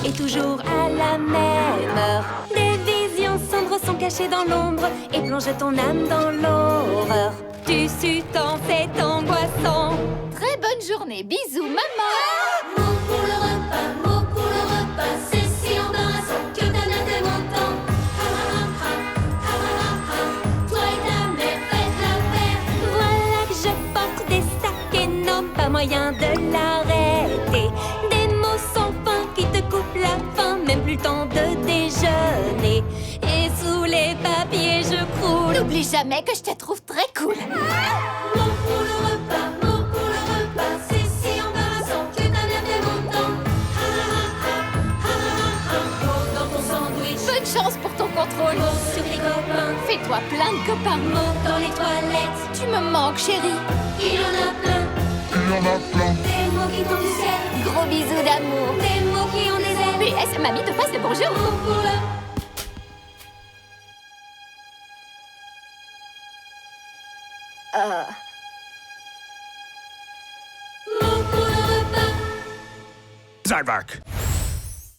et toujours à la même heure. Des visions sombres sont cachées dans l'ombre et plongent ton âme dans l'horreur. Tu sues tant, c'est angoissant. Très bonne journée, bisous maman. Mot pour le repas, c'est si embarrassant que ta mère te m'entend. Toi et ta mère faites l'affaire. Voilà que je porte des sacs énormes, pas moyen de l'arrêter. Des mots sans fin qui te coupent la faim, même plus le temps de déjeuner. Et sous les papiers je croule. N'oublie jamais que je te trouve très cool. Mot pour le repas, c'est si embarrassant que ta mère te m'entend. Mot dans ton sandwich, Bonne chance pour ton contrôle. mot sur tes copains, Fais-toi plein de copains. mot dans les toilettes. Tu me manques, chérie. Il y en a plein, des mots qui tombent du ciel, Gros bisous d'amour. des mots qui ont des ailes. PS, mamie te passe le bonjour. Mot pour le mot pour le repas. Zack.